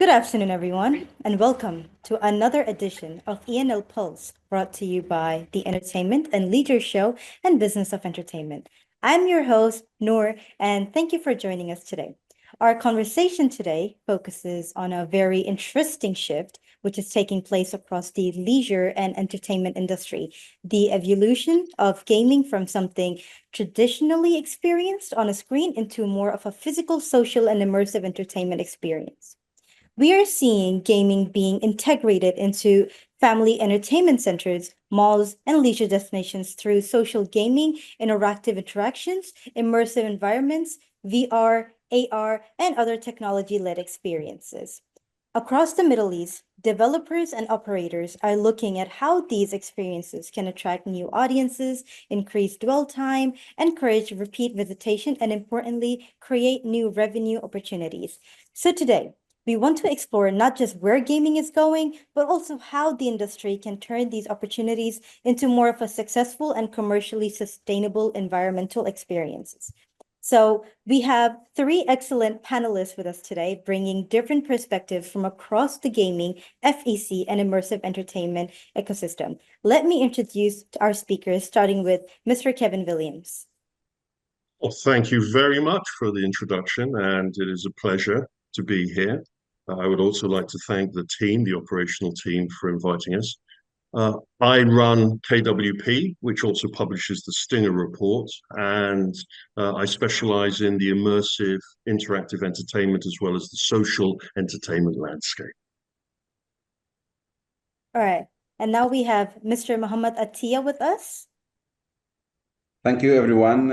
Good afternoon, everyone, and welcome to another edition of ENL Pulse, brought to you by the Entertainment and Leisure Show and Business of Entertainment. I'm your host, Noor, and thank you for joining us today. Our conversation today focuses on a very interesting shift which is taking place across the leisure and entertainment industry, the evolution of gaming from something traditionally experienced on a screen into more of a physical, social, and immersive entertainment experience. We are seeing gaming being integrated into family entertainment centers, malls, and leisure destinations through social gaming, interactive interactions, immersive environments, VR, AR, and other technology-led experiences. Across the Middle East, developers and operators are looking at how these experiences can attract new audiences, increase dwell time, encourage repeat visitation, and importantly, create new revenue opportunities. So today, we want to explore not just where gaming is going, but also how the industry can turn these opportunities into more of a successful and commercially sustainable environmental experiences. So we have three excellent panelists with us today, bringing different perspectives from across the gaming, FEC, and immersive entertainment ecosystem. Let me introduce our speakers, starting with Mr. Kevin Williams. Well, thank you very much for the introduction, and it is a pleasure to be here. I would also like to thank the team, the operational team, for inviting us. I run KWP, which also publishes the Stinger Report, and I specialize in the immersive interactive entertainment as well as the social entertainment landscape. All right. And now we have Mr. Muhammad Atiyah with us. Thank you, everyone.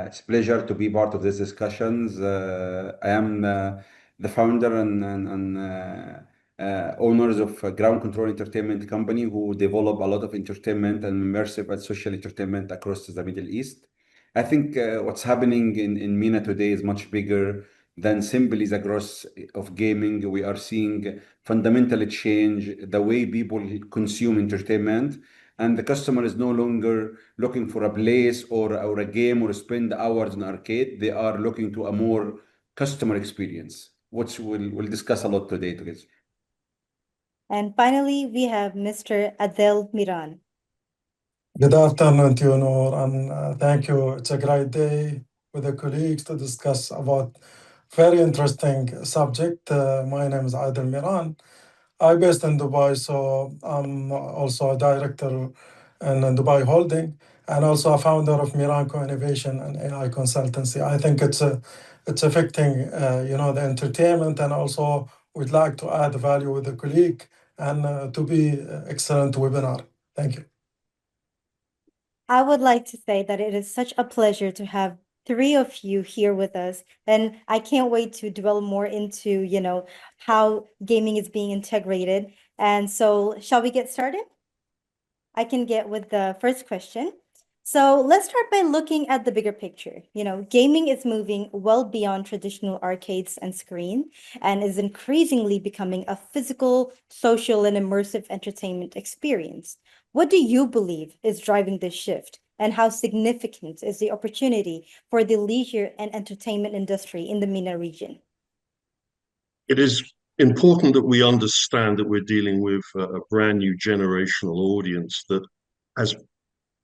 It's a pleasure to be part of these discussions. I am the founder and owners of a ground control entertainment company who develop a lot of entertainment and immersive and social entertainment across the Middle East. I think what's happening in MENA today is much bigger than simply the growth of gaming. We are seeing fundamental change the way people consume entertainment, and the customer is no longer looking for a place or a game or spend hours in arcade. They are looking to a more customer experience, which we'll discuss a lot today together. And finally, we have Mr. Adel Miran. Good afternoon to you, Noor, and thank you. It's a great day with the colleagues to discuss about very interesting subject. My name is Adel Miran. I'm based in Dubai, so I'm also a director in Dubai Holding and also a founder of Miranco Innovation and AI Consultancy. I think it's affecting the entertainment, and also we'd like to add value with the colleague and to be excellent webinar. Thank you. I would like to say that it is such a pleasure to have three of you here with us, and I can't wait to dwell more into, how gaming is being integrated. And so, shall we get started? I can get with the first question. So let's start by looking at the bigger picture. Gaming is moving well beyond traditional arcades and screen and is increasingly becoming a physical, social, and immersive entertainment experience. What do you believe is driving this shift, and how significant is the opportunity for the leisure and entertainment industry in the MENA region? It is important that we understand that we're dealing with a brand new generational audience that has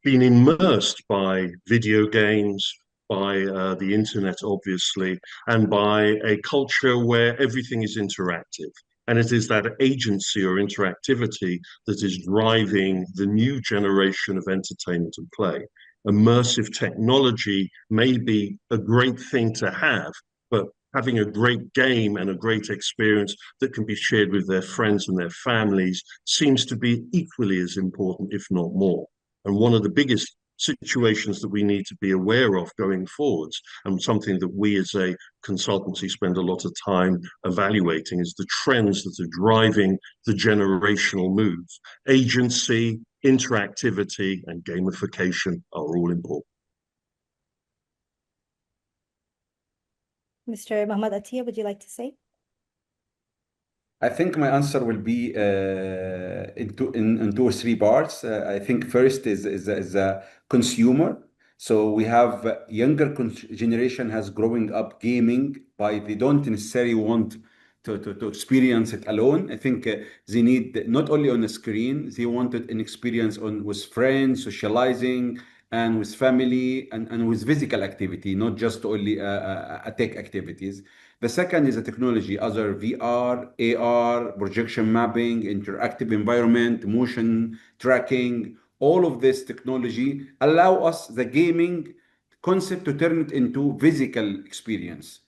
been immersed by video games, by the internet, obviously, and by a culture where everything is interactive. And it is that agency or interactivity that is driving the new generation of entertainment and play. Immersive technology may be a great thing to have, but having a great game and a great experience that can be shared with their friends and their families seems to be equally as important, if not more. And one of the biggest situations that we need to be aware of going forwards, and something that we as a consultancy spend a lot of time evaluating, is the trends that are driving the generational move. Agency, interactivity, and gamification are all important. Mr. Muhammad Atiyah, would you like to say? I think my answer will be in two or three parts. I think first is a consumer. So we have younger generation has growing up gaming by they don't necessarily want to experience it alone. I think they need not only on the screen, they wanted an experience on with friends, socializing, and with family, and with physical activity, not just only tech activities. The second is the technology, other VR, AR, projection mapping, interactive environment, motion tracking. All of this technology allow us the gaming concept to turn it into physical experience.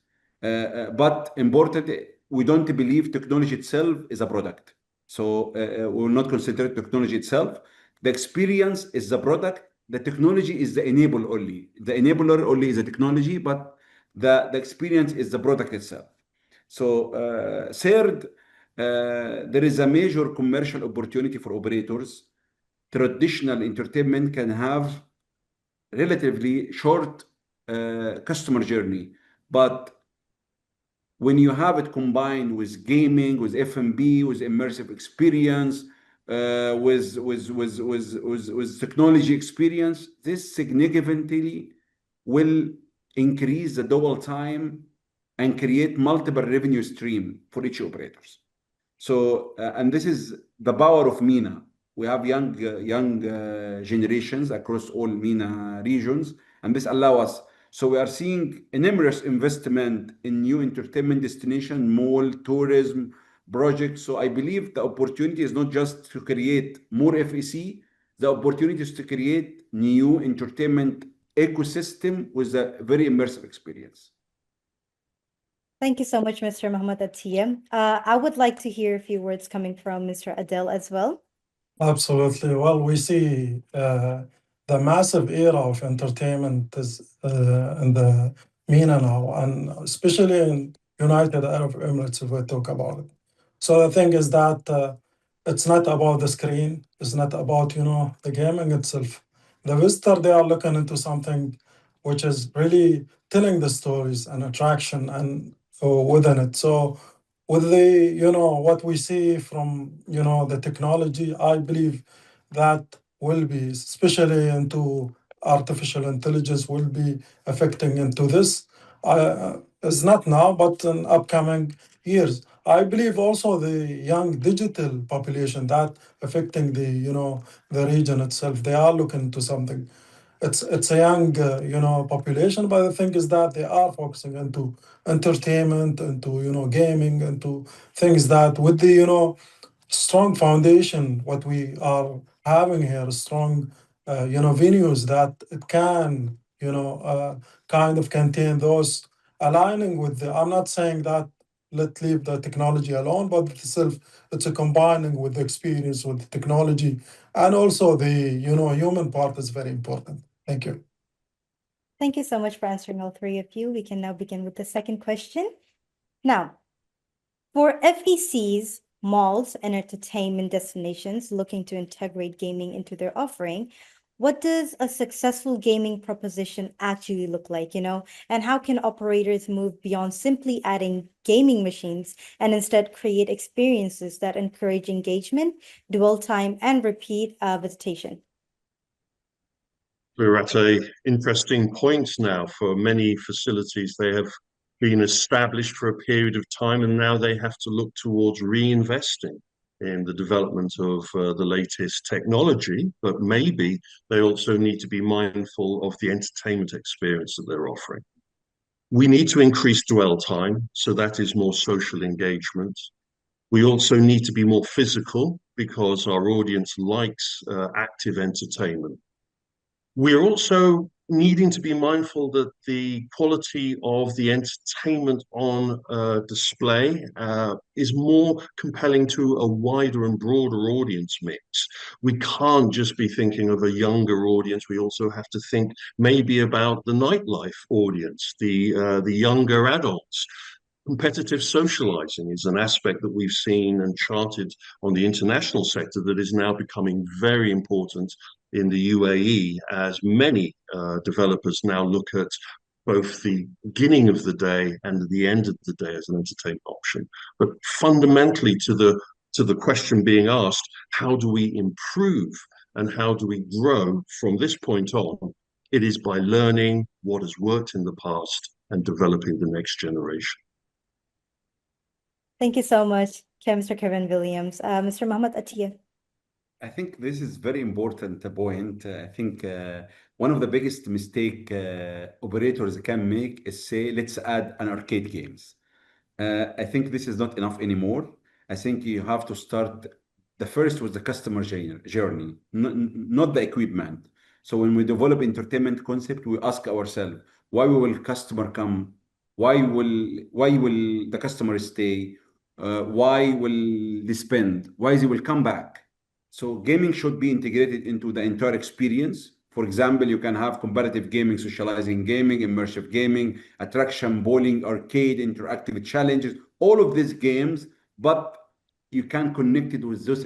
But important, we don't believe technology itself is a product. So we will not consider technology itself. The experience is the product. The technology is the enable only. The enabler only is the technology, but the experience is the product itself. So third, there is a major commercial opportunity for operators. Traditional entertainment can have relatively short customer journey, but when you have it combined with gaming, with F&B, with immersive experience, with technology experience, this significantly will increase the double time and create multiple revenue stream for each operators. So, and this is the power of MENA. We have young generations across all MENA regions, and this allow us. So we are seeing an immense investment in new entertainment destination, mall, tourism projects. So I believe the opportunity is not just to create more FEC, the opportunity is to create new entertainment ecosystem with a very immersive experience. Thank you so much, Mr. Mohammed Atiyah. I would like to hear a few words coming from Mr. Adel as well. Absolutely. Well, we see the massive era of entertainment is in the MENA now, and especially in United Arab Emirates, if we talk about it. So the thing is that it's not about the screen, it's not about, the gaming itself. The visitor, they are looking into something which is really telling the stories and attraction and within it. So with what we see from the technology, I believe that will be, especially into artificial intelligence, will be affecting into this. It's not now, but in upcoming years. I believe also the young digital population that affecting the region itself. They are looking to something. It's a young population, but the thing is that they are focusing into entertainment, into gaming, into things that with the strong foundation what we are having here, strong venues that it can kind of contain those aligning with the. I'm not saying that let leave the technology alone, but itself it's a combining with the experience with the technology, and also the human part is very important. Thank you. Thank you so much for answering all three of you. We can now begin with the second question. Now, for FECs, malls, and entertainment destinations looking to integrate gaming into their offering, what does a successful gaming proposition actually look like, And how can operators move beyond simply adding gaming machines and instead create experiences that encourage engagement, dwell time, and repeat visitation? We're at a interesting point now for many facilities. They have been established for a period of time, and now they have to look towards reinvesting in the development of the latest technology, but maybe they also need to be mindful of the entertainment experience that they're offering. We need to increase dwell time, so that is more social engagement. We also need to be more physical because our audience likes active entertainment. We're also needing to be mindful that the quality of the entertainment on display is more compelling to a wider and broader audience mix. We can't just be thinking of a younger audience. We also have to think maybe about the nightlife audience, the younger adults. Competitive socializing is an aspect that we've seen and charted on the international sector that is now becoming very important in the UAE, as many developers now look at both the beginning of the day and the end of the day as an entertainment option. But fundamentally to the question being asked, how do we improve and how do we grow from this point on? It is by learning what has worked in the past and developing the next generation. Thank you so much, Mr. Kevin Williams. Mr. Muhammad Atiyah. I think this is very important point. I think one of the biggest mistake operators can make is say, let's add an arcade games. I think this is not enough anymore. I think you have to start the first with the customer journey, not the equipment. So when we develop entertainment concept, we ask ourselves, why will customer come? Why will the customer stay? Why will they spend? Why they will come back? So gaming should be integrated into the entire experience. For example, you can have competitive gaming, socializing gaming, immersive gaming, attraction, bowling, arcade, interactive challenges, all of these games, but you can connect it with those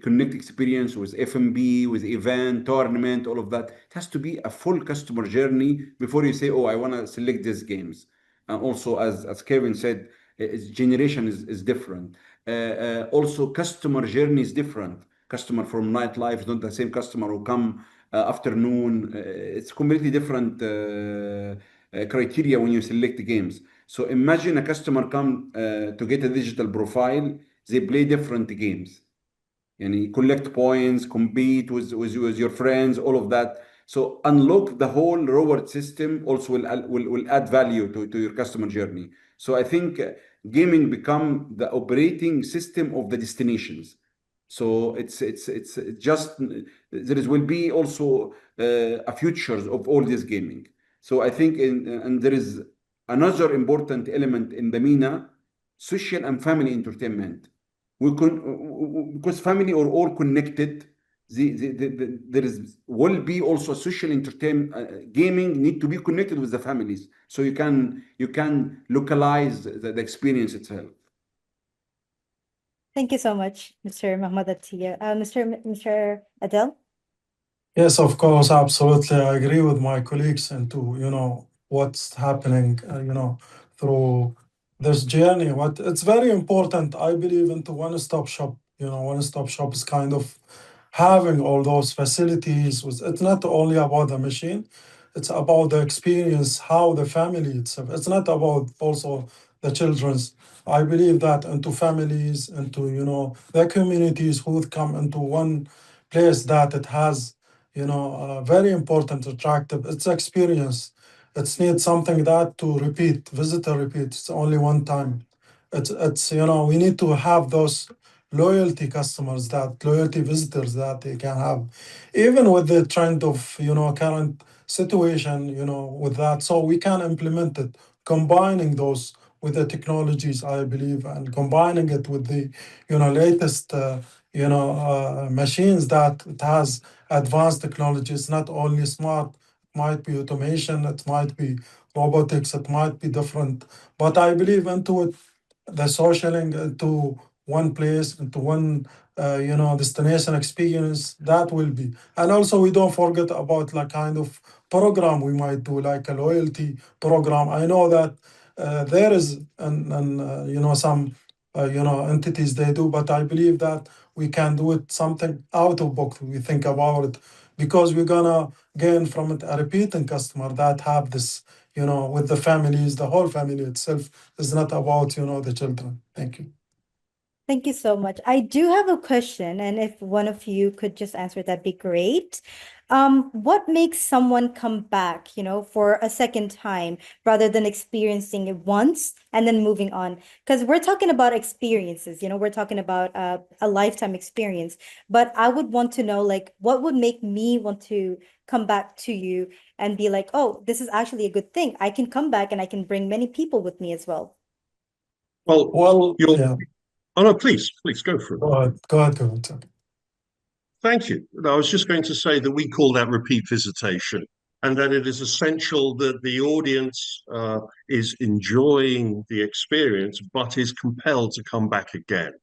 connect experience with F&B, with event, tournament, all of that. It has to be a full customer journey before you say, oh, I want to select these games. And also, as Kevin said, generation is different. Also, customer journey is different. Customer from nightlife is not the same customer who come afternoon. It's completely different criteria when you select the games. So imagine a customer come to get a digital profile. They play different games. Yani collect points, compete with your friends, all of that. So unlock the whole reward system also will add value to your customer journey. So I think gaming become the operating system of the destinations. So it's just will be also a futures of all this gaming. So I think and there is another important element in the MENA, social and family entertainment. We because family are all connected. There is will be also social entertainment gaming need to be connected with the families, so you can localize the experience itself. Thank you so much, Mr. Muhammad Atiyah. Mr. Adel? Yes, of course, absolutely. I agree with my colleagues into, what's happening, through this journey. What it's very important, I believe, into one-stop shop. One-stop shop is kind of having all those facilities. It's not only about the machine, it's about the experience, how the family itself. It's not about also the children's. I believe that into families, into, the communities who would come into one place that it has very important, attractive. It's experience. It's need something that to repeat, visitor repeat. It's only one time. It's we need to have those loyalty customers, that loyalty visitors that they can have, even with the trend of current situation, with that. So we can implement it, combining those with the technologies, I believe, and combining it with the latest machines that it has advanced technologies, not only smart, it might be automation, it might be robotics, it might be different. But I believe into it, the socialing into one place, into one destination experience, that will be. And also we don't forget about like kind of program we might do, like a loyalty program. I know that there is some entities they do, but I believe that we can do it something out of box. We think about it because we're gonna gain from it a repeating customer that have this, with the families, the whole family itself is not about, the children. Thank you. Thank you so much. I do have a question, and if one of you could just answer, that'd be great. What makes someone come back, for a second time rather than experiencing it once and then moving on? Because we're talking about experiences, we're talking about a lifetime experience. But I would want to know, like, what would make me want to come back to you and be like, oh, this is actually a good thing. I can come back and I can bring many people with me as well. Well, Well, you're. yeah, Oh no, please go for it. go ahead, go ahead, go ahead. Thank you. I was just going to say that we call that repeat visitation, and that it is essential that the audience is enjoying the experience, but is compelled to come back again.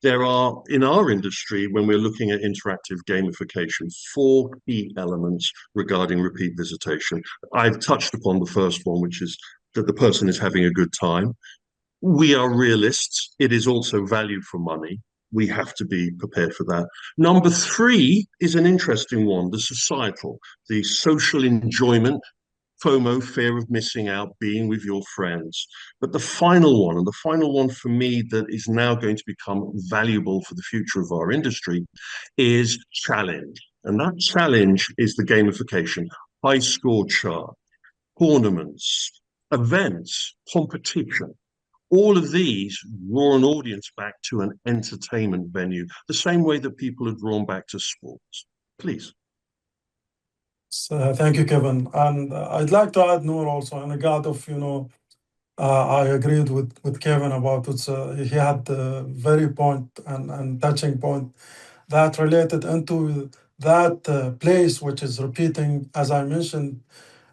There are, in our industry, when we're looking at interactive gamification, four key elements regarding repeat visitation. I've touched upon the first one, which is that the person is having a good time. We are realists. It is also value for money. We have to be prepared for that. Number three is an interesting one, the societal, the social enjoyment. FOMO, fear of missing out, being with your friends. But the final one, and the final one for me that is now going to become valuable for the future of our industry, is challenge. And that challenge is the gamification, high score chart, tournaments, events, competition. All of these draw an audience back to an entertainment venue, the same way that people are drawn back to sports. Please. So, thank you, Kevin. And I'd like to add, Noor, also in regard of, I agreed with Kevin about it. He had a very point and touching point that related into that place, which is repeating, as I mentioned.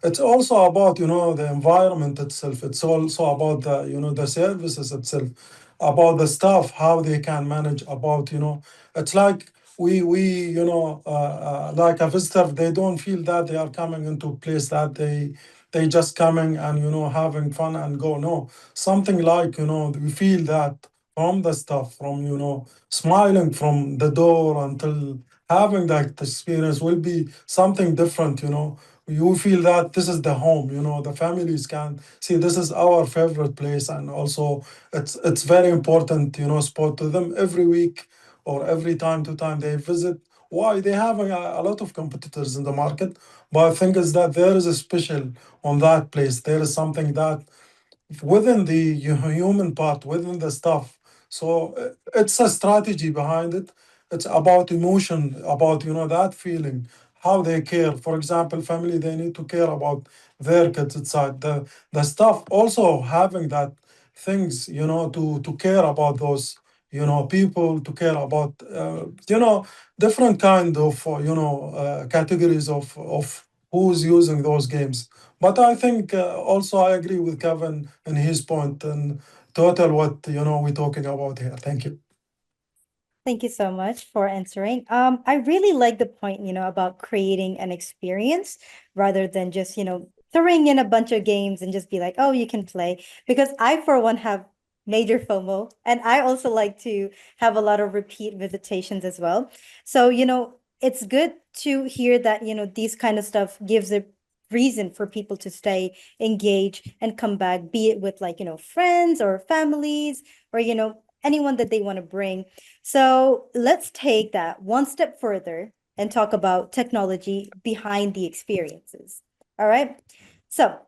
It's also about, the environment itself. It's also about the services itself, about the staff, how they can manage, about, it's like we like a visitor, they don't feel that they are coming into a place that they just coming and, having fun and go. No, something like, we feel that from the staff, from, smiling from the door until having that experience will be something different. You feel that this is the home. The families can see this is our favorite place, and also it's very important, sport to them every week or every time to time they visit. Why? They have a lot of competitors in the market, but I think is that there is a special on that place. There is something that within the human part, within the stuff. So it's a strategy behind it. It's about emotion, about that feeling, how they care. For example, family, they need to care about their kids inside. The stuff also having that things, to care about those, people, to care about different kind of categories of who's using those games. But I think also I agree with Kevin and his point and total what we're talking about here. Thank you. Thank you so much for answering. I really like the point, about creating an experience rather than just, throwing in a bunch of games and just be like, oh, you can play. Because I, for one, have major FOMO, and I also like to have a lot of repeat visitations as well. So, it's good to hear that, these kind of stuff gives a reason for people to stay engaged and come back, be it with like, friends or families or, anyone that they want to bring. So let's take that one step further and talk about technology behind the experiences. All right. So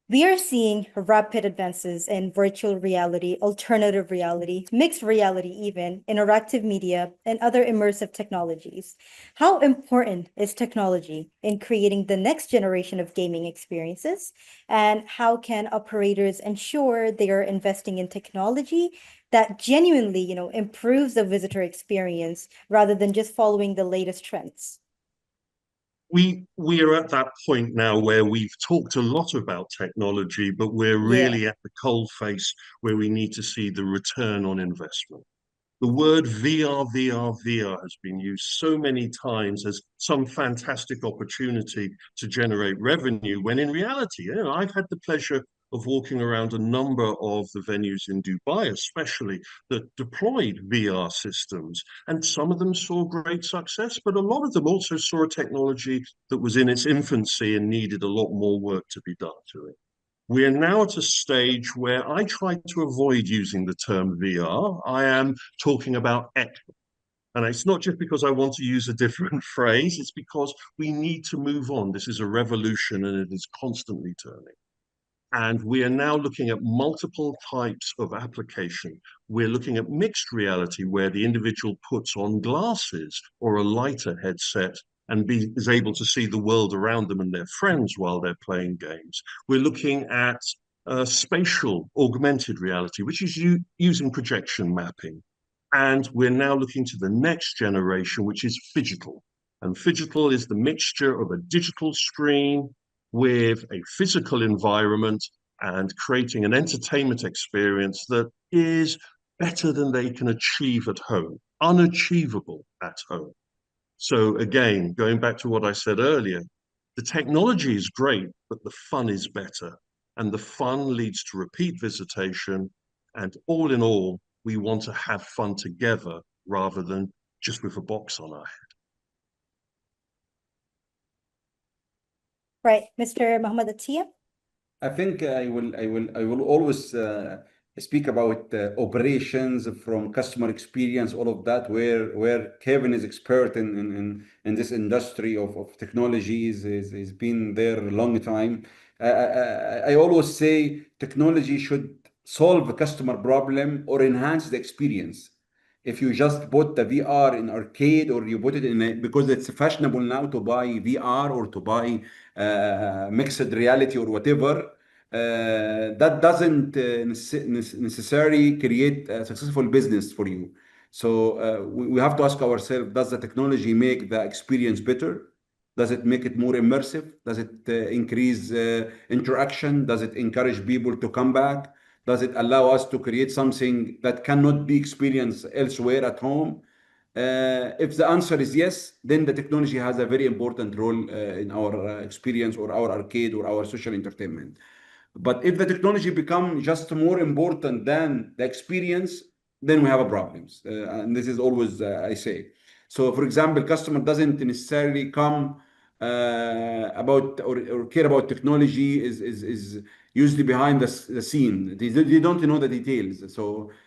we are seeing rapid advances in virtual reality, alternative reality, mixed reality, even interactive media, and other immersive technologies. How important is technology in creating the next generation of gaming experiences? And how can operators ensure they are investing in technology that genuinely, improves the visitor experience rather than just following the latest trends? We are at that point now where we've talked a lot about technology, but we're Yeah. really at the coalface where we need to see the return on investment. The word VR, VR, VR has been used so many times as some fantastic opportunity to generate revenue, when in reality, I've had the pleasure of walking around a number of the venues in Dubai, especially, that deployed VR systems. And some of them saw great success, but a lot of them also saw a technology that was in its infancy and needed a lot more work to be done to it. We are now at a stage where I try to avoid using the term VR. I am talking about X. And it's not just because I want to use a different phrase, it's because we need to move on. This is a revolution and it is constantly turning. And we are now looking at multiple types of application. We're looking at mixed reality, where the individual puts on glasses or a lighter headset and is able to see the world around them and their friends while they're playing games. We're looking at spatial augmented reality, which is using projection mapping. And we're now looking to the next generation, which is phygital. And phygital is the mixture of a digital screen with a physical environment and creating an entertainment experience that is better than they can achieve at home, unachievable at home. So, again, going back to what I said earlier, the technology is great, but the fun is better. And the fun leads to repeat visitation. And all in all, we want to have fun together rather than just with a box on our head. Right, Mr. Mohammed Atiyah? I think I will always speak about operations from customer experience, all of that, where Kevin is expert in this industry of technologies, is been there a long time. I always say technology should solve a customer problem or enhance the experience. If you just put the VR in arcade, or you put it in because it's fashionable now to buy VR or to buy mixed reality or whatever, that doesn't necessarily create a successful business for you. So we have to ask ourselves, does the technology make the experience better? Does it make it more immersive? Does it increase interaction? Does it encourage people to come back? Does it allow us to create something that cannot be experienced elsewhere at home? If the answer is yes, then the technology has a very important role in our experience or our arcade or our social entertainment. But if the technology become just more important than the experience, then we have a problems. And this is always I say. So, for example, customer doesn't necessarily come about or care about technology is usually behind the scene. They don't know the details. So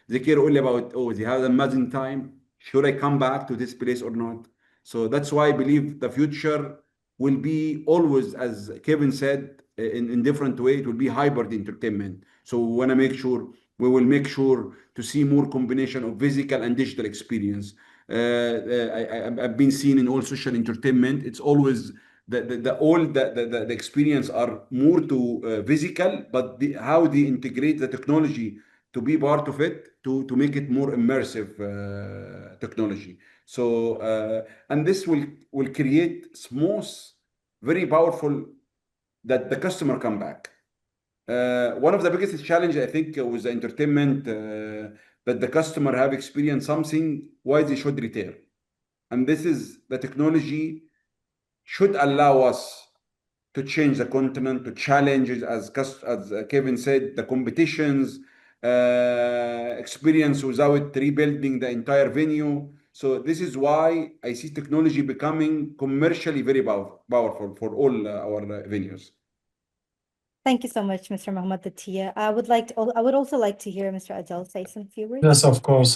they care only about, oh, they have an amazing time. Should I come back to this place or not? So that's why I believe the future will be always, as Kevin said, in different way. It will be hybrid entertainment. So we will make sure to see more combination of physical and digital experience. I've been seen in all social entertainment. It's always the experience are more to physical, but how they integrate the technology to be part of it to make it more immersive technology. So and this will create smooth, very powerful that the customer come back. One of the biggest challenge I think with the entertainment that the customer have experienced something why they should return, and this is the technology should allow us to change the continent, to challenges as Kevin said, the competitions, experience without rebuilding the entire venue. So this is why I see technology becoming commercially very powerful for all our venues. Thank you so much, Mr. Mohammed Atiyah. I would also like to hear Mr. Adel say some few words. Yes, of course.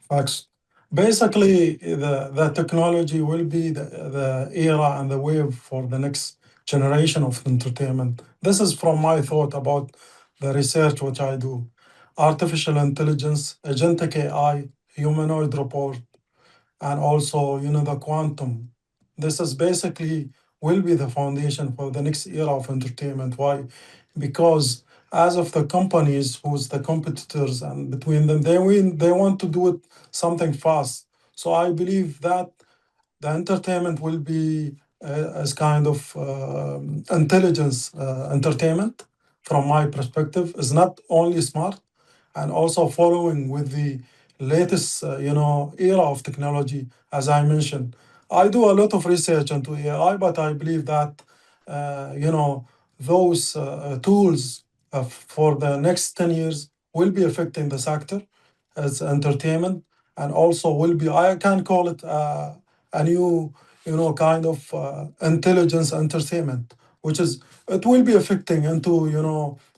Facts. Basically, the technology will be the era and the wave for the next generation of entertainment. This is from my thought about the research which I do. Artificial intelligence, agentic AI, humanoid robot, and also, the quantum. This is basically will be the foundation for the next era of entertainment. Why? Because as of the companies who's the competitors and between them, they want to do it something fast. So I believe that the entertainment will be as kind of intelligence entertainment from my perspective is not only smart and also following with the latest era of technology. As I mentioned, I do a lot of research into AI, but I believe that those tools for the next 10 years will be affecting the sector as entertainment, and also will be, I can call it a new kind of intelligence entertainment, which is it will be affecting into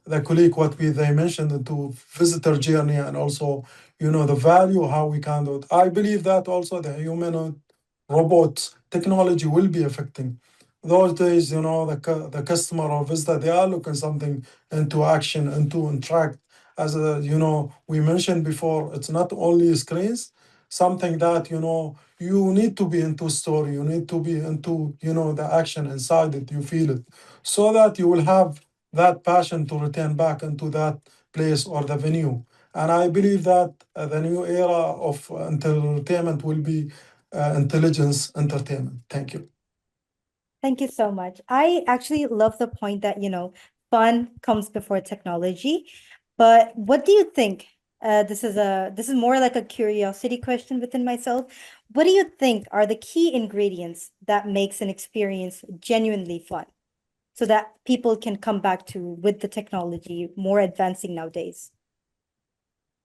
the colleague what they mentioned into visitor journey, and also the value how we can do it. I believe that also the human robots technology will be affecting those days. The customer or visitor, they are looking something into action, into interact. As we mentioned before, it's not only screens, something that you need to be into story, you need to be into the action inside it, you feel it, so that you will have that passion to return back into that place or the venue. And I believe that the new era of entertainment will be intelligence entertainment. Thank you. Thank you so much. I actually love the point that, fun comes before technology. But what do you think? This is more like a curiosity question within myself. What do you think are the key ingredients that makes an experience genuinely fun, so that people can come back to with the technology more advancing nowadays?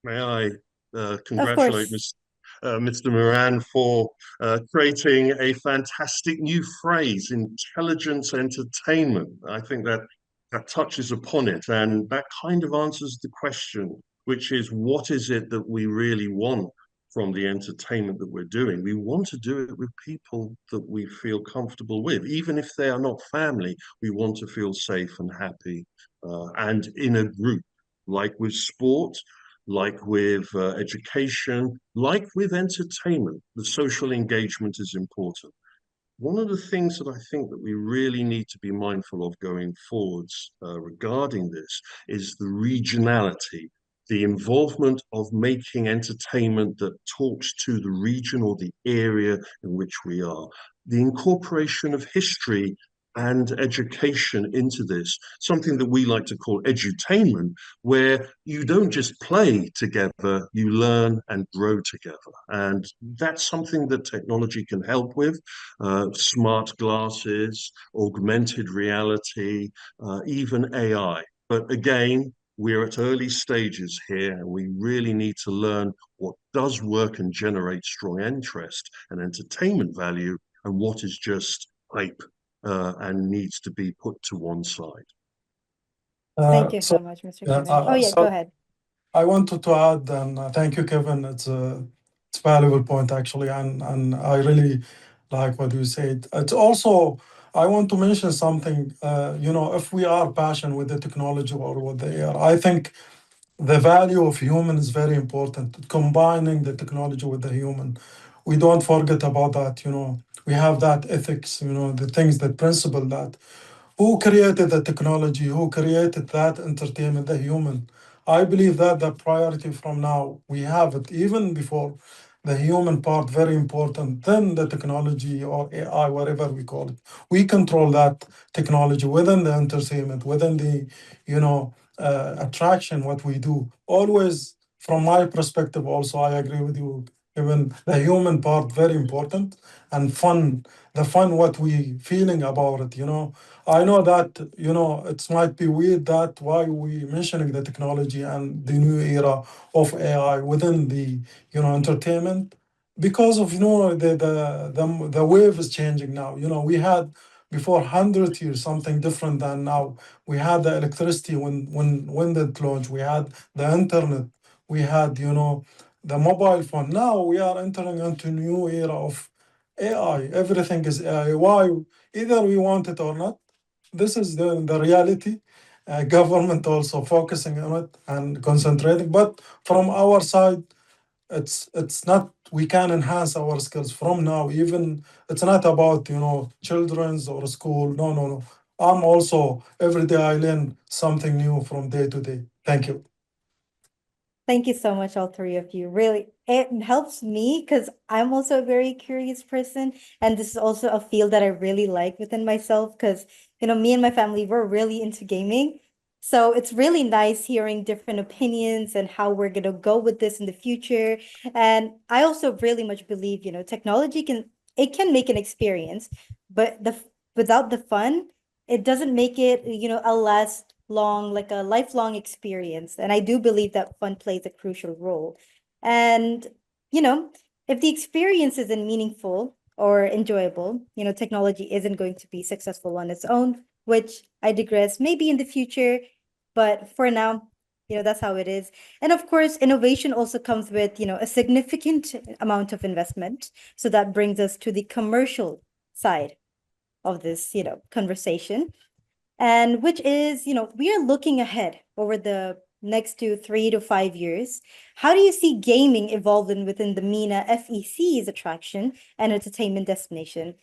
May I Of congratulate course. Mr. Moran, for creating a fantastic new phrase, intelligence entertainment. I think that touches upon it, and that kind of answers the question, which is, what is it that we really want from the entertainment that we're doing? We want to do it with people that we feel comfortable with, even if they are not family. We want to feel safe and happy, and in a group, like with sport, like with education, like with entertainment. The social engagement is important. One of the things that I think that we really need to be mindful of going forwards regarding this is the regionality, the involvement of making entertainment that talks to the region or the area in which we are, the incorporation of history and education into this, something that we like to call edutainment, where you don't just play together, you learn and grow together. And that's something that technology can help with. Smart glasses, augmented reality, even AI. But again, we're at early stages here, and we really need to learn what does work and generate strong interest and entertainment value, and what is just hype and needs to be put to one side. Thank you So so much, Mr. yeah, Kevin. Oh, yeah, go so ahead. I wanted to add, and thank you, Kevin. It's a valuable point actually, and I really like what you said. It's also I want to mention something. If we are passionate with the technology or with the AI, I think the value of human is very important. Combining the technology with the human, we don't forget about that. We have that ethics. The things, the principle that who created the technology, who created that entertainment, the human. I believe that the priority from now, we have it even before the human part, very important, then the technology or AI, whatever we call it. We control that technology within the entertainment, within the, attraction, what we do. Always, from my perspective, also, I agree with you, even the human part, very important, and fun, the fun, what we feeling about it. I know that, it might be weird that why we mentioning the technology and the new era of AI within the, entertainment, because of, the wave is changing now. We had before 100 years something different than now. We had the electricity when that launched. We had the internet. We had, the mobile phone. Now we are entering into new era of AI. Everything is AI. Why? Either we want it or not. This is the reality. Government also focusing on it and concentrating. But from our side, it's not. We can enhance our skills from now. Even it's not about children's or school. No, no, no. I'm also every day I learn something new from day to day. Thank you. Thank you so much, all three of you. Really, it helps me because I'm also a very curious person. And this is also a field that I really like within myself because, me and my family, we're really into gaming. So it's really nice hearing different opinions and how we're going to go with this in the future. And I also really much believe, technology it can make an experience, but without the fun, it doesn't make it, a last long, like a lifelong experience. And I do believe that fun plays a crucial role. And, you know, if the experience isn't meaningful or enjoyable, technology isn't going to be successful on its own, which I digress, maybe in the future. But for now, that's how it is. And of course, innovation also comes with, a significant amount of investment. So that brings us to the commercial side of this, conversation, and which is, we are looking ahead over the next 3 to 5 years. How do you see gaming evolving within the MENA FEC's attraction and entertainment destination?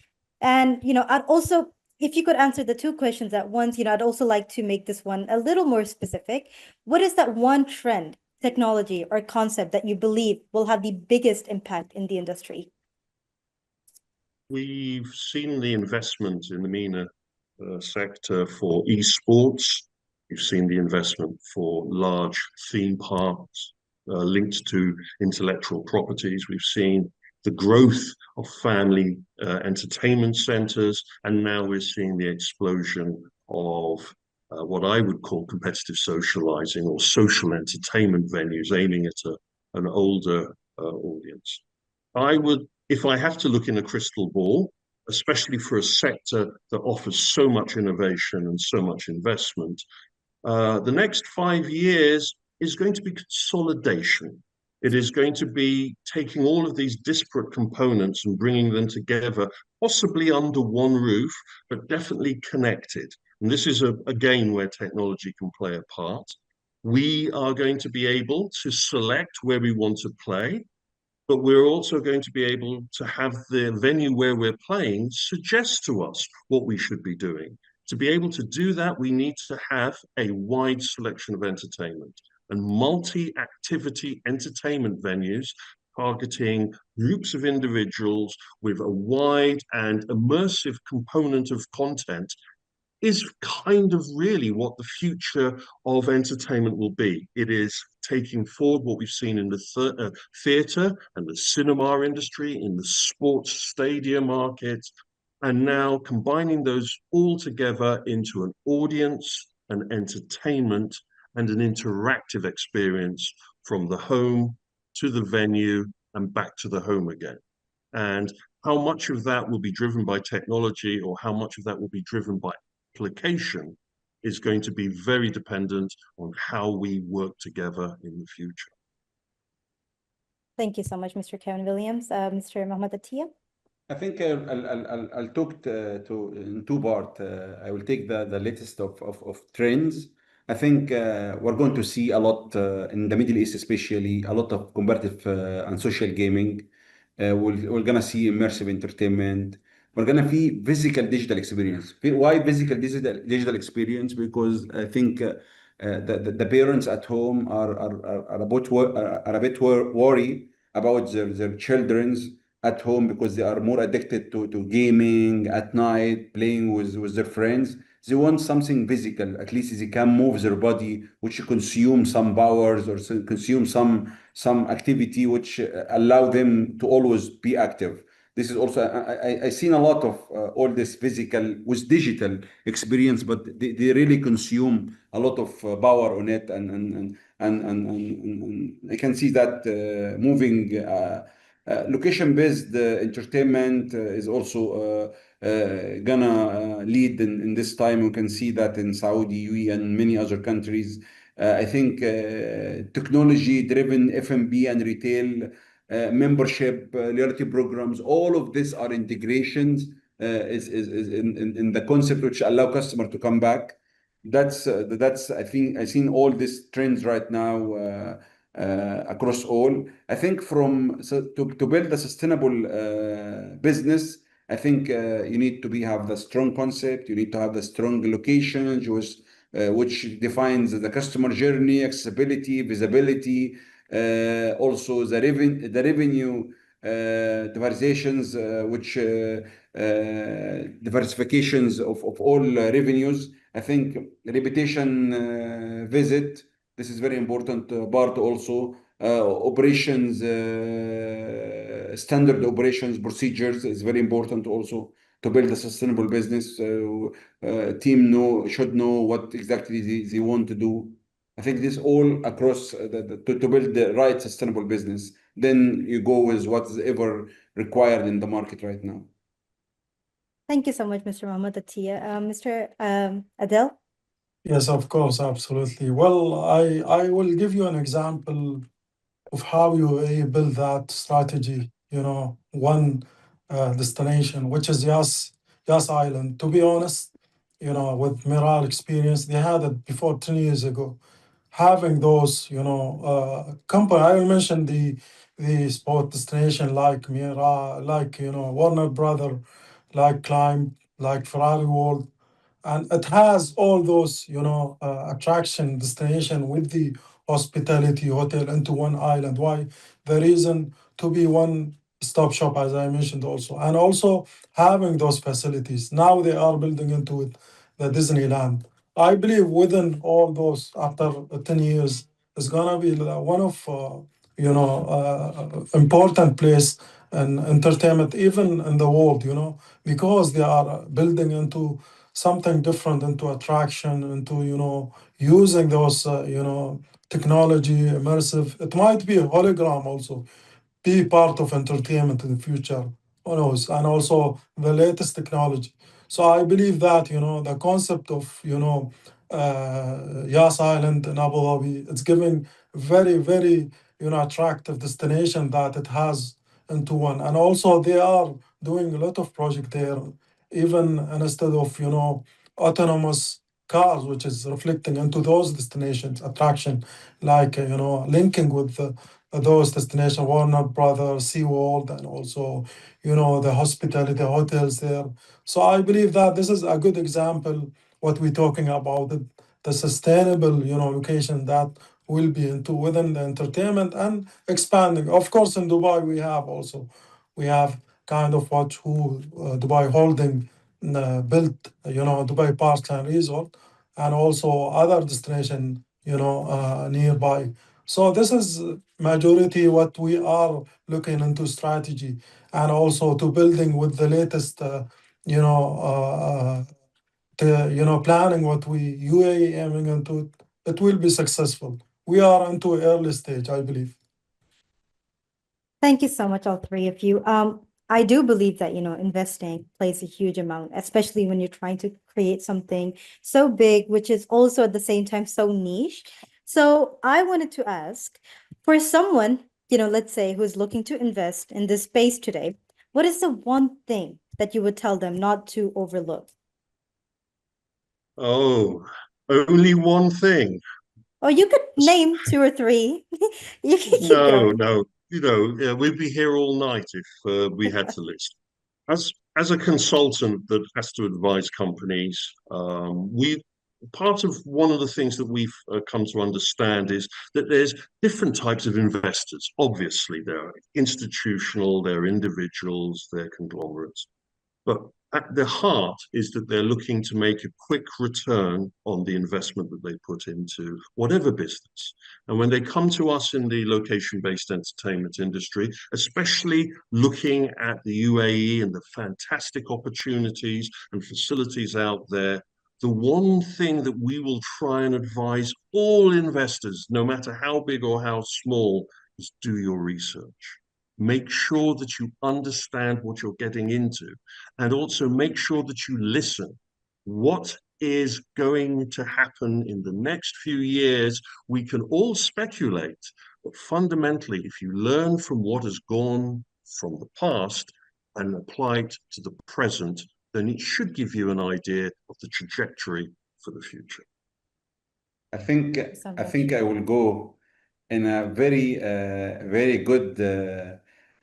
And, I'd also, if you could answer the two questions at once, I'd also like to make this one a little more specific. What is that one trend, technology, or concept that you believe will have the biggest impact in the industry? We've seen the investment in the MENA sector for esports. We've seen the investment for large theme parks linked to intellectual properties. We've seen the growth of family entertainment centers, and now we're seeing the explosion of what I would call competitive socializing or social entertainment venues aiming at an older audience. I would, if I have to look in a crystal ball, especially for a sector that offers so much innovation and so much investment, the next 5 years is going to be consolidation. It is going to be taking all of these disparate components and bringing them together, possibly under one roof, but definitely connected. And this is, again, where technology can play a part. We are going to be able to select where we want to play, but we're also going to be able to have the venue where we're playing suggest to us what we should be doing. To be able to do that, we need to have a wide selection of entertainment and multi-activity entertainment venues targeting groups of individuals with a wide and immersive component of content is kind of really what the future of entertainment will be. It is taking forward what we've seen in the theatre and the cinema industry, in the sports stadium market, and now combining those all together into an audience, an entertainment, and an interactive experience from the home to the venue and back to the home again. And how much of that will be driven by technology or how much of that will be driven by application is going to be very dependent on how we work together in the future. Thank you so much, Mr. Kevin Williams. Mr. Mohammed Attia? I think I'll talk in two parts. I will take the latest of trends. I think we're going to see a lot in the Middle East, especially a lot of competitive and social gaming. We're gonna see immersive entertainment. We're gonna see physical digital experience. Why physical digital experience? Because I think the parents at home are a bit worried about their children's at home because they are more addicted to gaming at night, playing with their friends. They want something physical. At least they can move their body, which consume some powers or consume some activity which allow them to always be active. This is also I seen a lot of all this physical with digital experience, but they really consume a lot of power on it, and I can see that moving. Location-based entertainment is also gonna lead in this time. We can see that in Saudi, UAE, and many other countries. I think technology-driven F&B and retail membership, loyalty programs, all of this are integrations is in the concept which allow customer to come back. That's I think I've seen all these trends right now across all. I think to build a sustainable business, I think you need to have the strong concept. You need to have the strong locations, which defines the customer journey, accessibility, visibility, also the revenue diversifications, which diversifications of all revenues. I think reputation visit. This is very important part also. Operations, standard operations procedures is very important also to build a sustainable business. Team should know what exactly they want to do. I think this all across to build the right sustainable business. Then you go with what's ever required in the market right now. Thank you so much, Mr. Mohammed Attia. Mr. Adel? Yes, of course, absolutely. Well, I will give you an example of how you build that strategy, one destination, which is Yas Island. To be honest, with Miral experience, they had it before 10 years ago. Having those, company, I will mention the sport destination like Mira, like, Warner Brother, like Climb, like Ferrari World, and it has all those attraction destination with the hospitality hotel into one island. Why? The reason to be one stop shop, as I mentioned also, and also having those facilities. Now they are building into it the Disneyland. I believe within all those, after 10 years, it's gonna be one of important place and entertainment even in the world, because they are building into something different, into attraction, into using those technology immersive. It might be a hologram also. be part of entertainment in the future. Who knows? And also the latest technology. So I believe that, the concept of, Yas Island in Abu Dhabi, it's giving very, very, attractive destination that it has into one. And also they are doing a lot of project there, even instead of, autonomous cars, which is reflecting into those destinations, attraction, like, linking with those destination, Warner Brothers, SeaWorld, and also, the hospitality hotels there. So I believe that this is a good example what we're talking about, the sustainable, location that will be into within the entertainment and expanding. Of course, in Dubai we have kind of what who Dubai Holding built, Dubai Parks and Resort, and also other destination, nearby. So this is majority what we are looking into strategy, and also to building with the latest, you know, planning what we UAE aiming into it. It will be successful. We are into early stage, I believe. Thank you so much, all three of you. I do believe that, investing plays a huge amount, especially when you're trying to create something so big, which is also at the same time so niche. So I wanted to ask, for someone, let's say who's looking to invest in this space today, what is the one thing that you would tell them not to overlook? Oh, only one thing. Or you could name two or three. You can keep No, going. no. We'd be here all night if we had to list. As a consultant that has to advise companies, we part of one of the things that we've come to understand is that there's different types of investors. Obviously, there are institutional, there are individuals, there are conglomerates. But at the heart is that they're looking to make a quick return on the investment that they put into whatever business. And when they come to us in the location-based entertainment industry, especially looking at the UAE and the fantastic opportunities and facilities out there, the one thing that we will try and advise all investors, no matter how big or how small, is do your research. Make sure that you understand what you're getting into, and also make sure that you listen. What is going to happen in the next few years? We can all speculate, but fundamentally, if you learn from what has gone from the past and apply it to the present, then it should give you an idea of the trajectory for the future. I think Thank you so I much. think I will go in a very good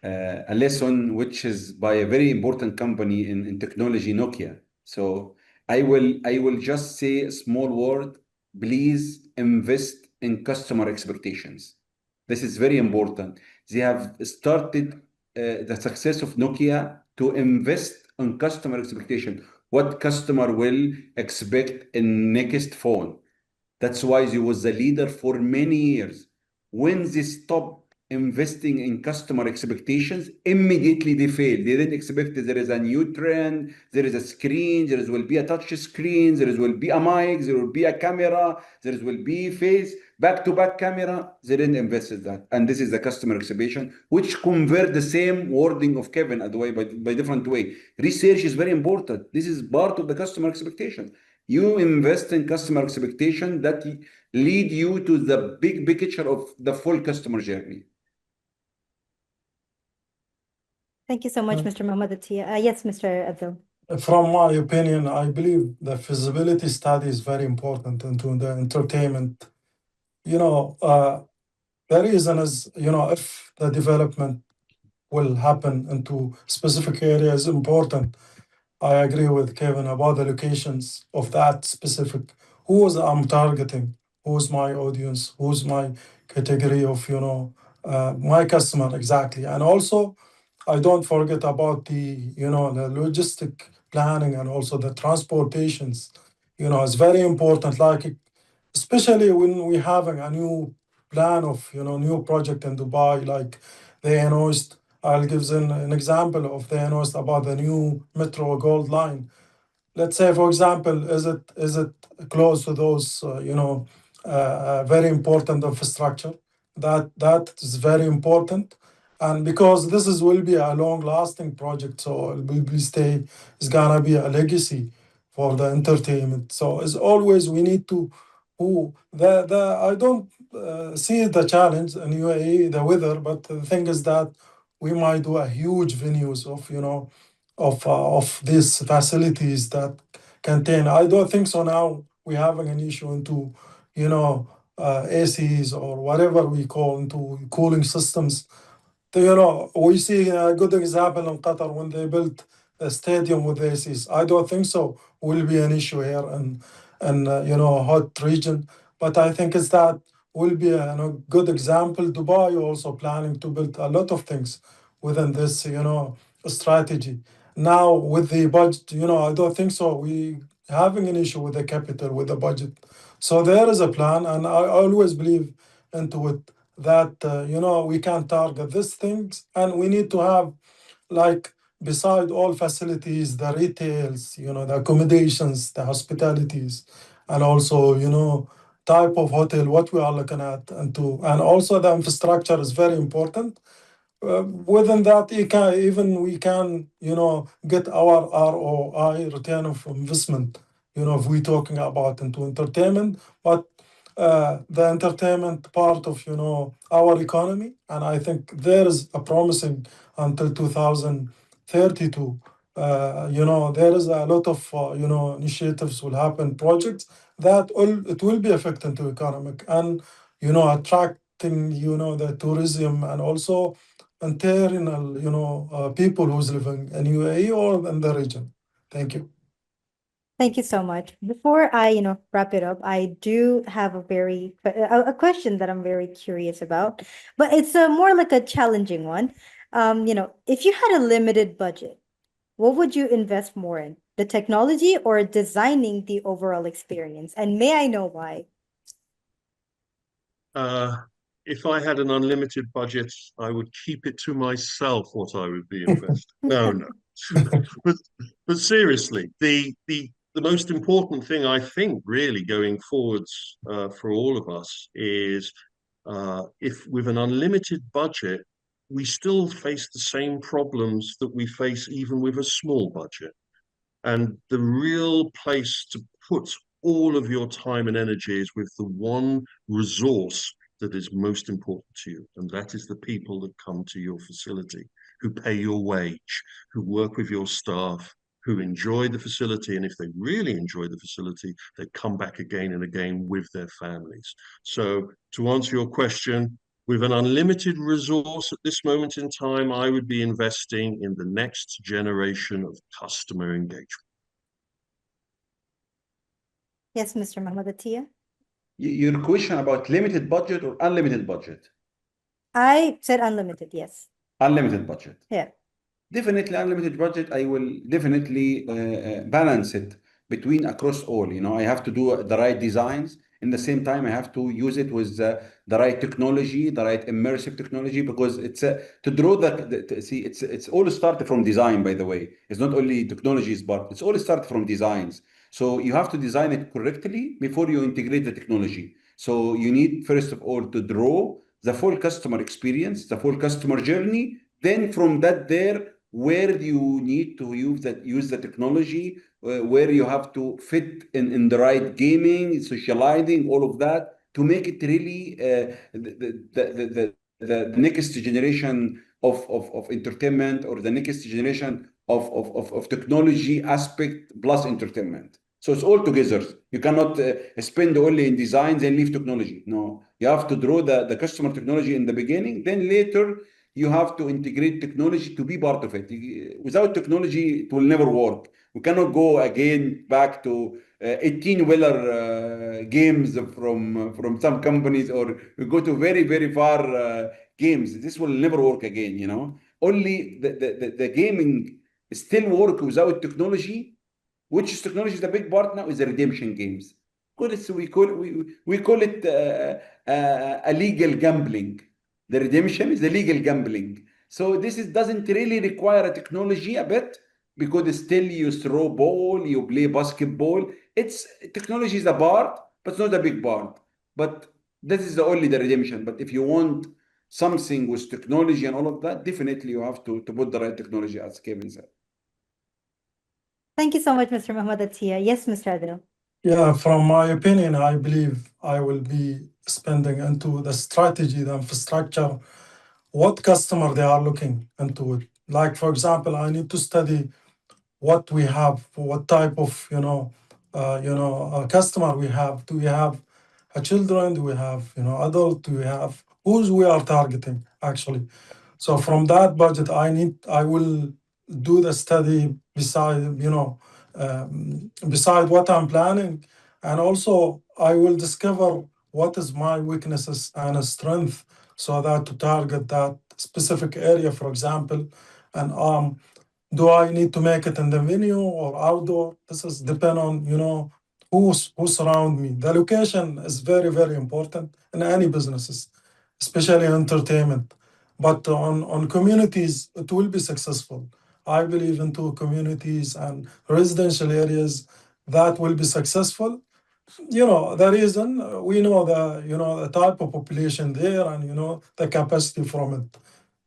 a lesson, which is by a very important company in technology, Nokia. So I will just say a small word. Please invest in customer expectations. This is very important. They have started the success of Nokia to invest on customer expectation. What customer will expect in next phone? That's why he was the leader for many years. When they stopped investing in customer expectations, immediately they failed. They didn't expect there is a new trend, there is a screen, there will be a touch screen, there will be a mic, there will be a camera, there will be face, back-to-back camera. They didn't invest in that. And this is the customer expectation, which convert the same wording of Kevin at the way, by different way. Research is very important. This is part of the customer expectation. You invest in customer expectation that lead you to the big picture of the full customer journey. Thank you so much, Uh, Mr. Mohammed Attia. Yes, Mr. Abdul. From my opinion, I believe the feasibility study is very important into the entertainment. You know, the reason is, if the development will happen into specific areas important. I agree with Kevin about the locations of that specific. Who I'm targeting? Who's my audience? Who's my category of, my customer exactly? And also, I don't forget about the logistic planning and also the transportations. It's very important. Like, especially when we're having a new plan of, new project in Dubai, like they announced. I'll give them an example of they announced about the new Metro Gold Line. Let's say, for example, is it close to those very important infrastructure? That is very important, And because this is will be a long-lasting project, so it will be stay, it's gonna be a legacy for the entertainment. So as always, we need to who the I don't see the challenge in UAE, the weather, but the thing is that we might do a huge venues of of these facilities that contain. I don't think so now we're having an issue into you know ACs or whatever we call into cooling systems. We see a good example in Qatar when they built a stadium with ACs. I don't think so will be an issue here in hot region, but I think it's that will be a good example. Dubai also planning to build a lot of things within this strategy. Now with the budget, I don't think so. We having an issue with the capital with the budget, so there is a plan, and I always believe into it that we can target these things, and we need to have like beside all facilities the retails, the accommodations, the hospitalities, and also type of hotel what we are looking at, and also the infrastructure is very important. Within that, even we can, get our ROI, return of investment, if we're talking about into entertainment, but the entertainment part of, our economy. And I think there is a promising until 2032. There is a lot of, initiatives will happen, projects that it will be affecting to economic and, attracting, the tourism and also internal, people who's living in UAE or in the region. Thank you. Thank you so much. Before I, wrap it up, I do have a question that I'm very curious about, but it's more like a challenging one. If you had a limited budget, what would you invest more in? The technology or designing the overall experience? And may I know why? If I had an unlimited budget, I would keep it to myself what I would be investing. No, no. but but seriously, the most important thing I think really going forwards for all of us is if with an unlimited budget, we still face the same problems that we face even with a small budget. And the real place to put all of your time and energy is with the one resource that is most important to you. And that is the people that come to your facility, who pay your wage, who work with your staff, who enjoy the facility. And if they really enjoy the facility, they come back again and again with their families. So to answer your question, with an unlimited resource at this moment in time, I would be investing in the next generation of customer engagement. Yes, Mr. Mahmoud Atiyah. Your question about limited budget or unlimited budget? I said unlimited, yes. Unlimited budget. Yeah. Definitely unlimited budget. I will definitely balance it between across all. I have to do the right designs. In the same time, I have to use it with the right technology, the right immersive technology, because it's to draw see, it's all started from design, by the way. It's not only technologies, but it's all started from designs. So you have to design it correctly before you integrate the technology. So you need, first of all, to draw the full customer experience, the full customer journey. Then from that there, where you need to use the technology, where you have to fit in the right gaming, socializing, all of that, to make it really the next generation of entertainment, or the next generation of technology aspect plus entertainment. So it's all together. You cannot spend only in designs and leave technology. No, you have to draw the customer technology in the beginning, then later you have to integrate technology to be part of it. Without technology, it will never work. We cannot go again back to 18-wheeler games from some companies, or we go to very, very far games. This will never work again. Only the gaming still work without technology. Which technology is the big part now is the redemption games. We call it a legal gambling. The redemption is the legal gambling. So this doesn't really require a technology a bit, because still you throw ball, you play basketball. It's technology is a part, but it's not a big part. But this is only the redemption. But if you want something with technology and all of that, definitely you have to put the right technology, as Kevin said. Thank you so much, Mr. Mohammed Atiyah. Yes, Mr. Adil. Yeah, from my opinion, I believe I will be spending into the strategy, the infrastructure, what customer they are looking into it. Like, for example, I need to study what we have, what type of customer we have. Do we have a children? Do we have adult? Do we have who's we are targeting actually? So from that budget, I will do the study beside what I'm planning, and also I will discover what is my weaknesses and a strength, so that to target that specific area, for example, and do I need to make it in the venue or outdoor? This is depend on who surround me. The location is very very important in any businesses, especially entertainment. But on communities, it will be successful. I believe into communities and residential areas that will be successful. The reason we know the type of population there, and the capacity from it.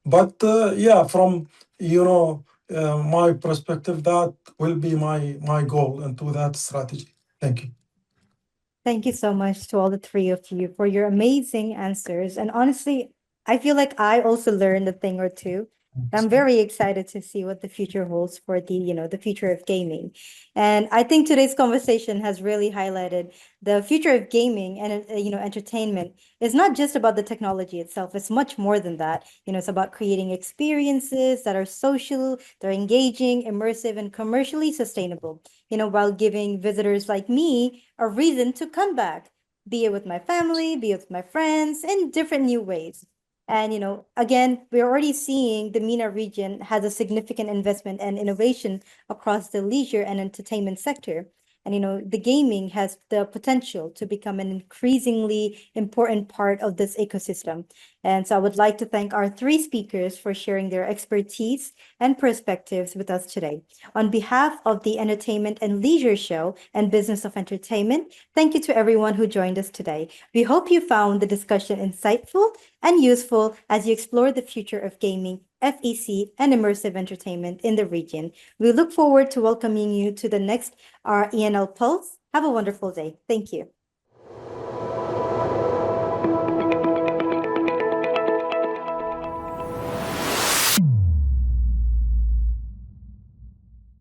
But yeah, from my perspective, that will be my goal into that strategy. Thank you. Thank you so much to all the three of you for your amazing answers. And honestly, I feel like I also learned a thing or two. I'm very excited to see what the future holds for the future of gaming. And I think today's conversation has really highlighted the future of gaming and entertainment is not just about the technology itself. It's much more than that. It's about creating experiences that are social, they're engaging, immersive, and commercially sustainable, while giving visitors like me a reason to come back, be it with my family, be it with my friends, in different new ways. And, again, we're already seeing the MENA region has a significant investment and innovation across the leisure and entertainment sector. And, the gaming has the potential to become an increasingly important part of this ecosystem. And so I would like to thank our three speakers for sharing their expertise and perspectives with us today. On behalf of the Entertainment and Leisure Show and Business of Entertainment, thank you to everyone who joined us today. We hope you found the discussion insightful and useful as you explore the future of gaming, FEC, and immersive entertainment in the region. We look forward to welcoming you to the next ENL Pulse. Have a wonderful day. Thank you.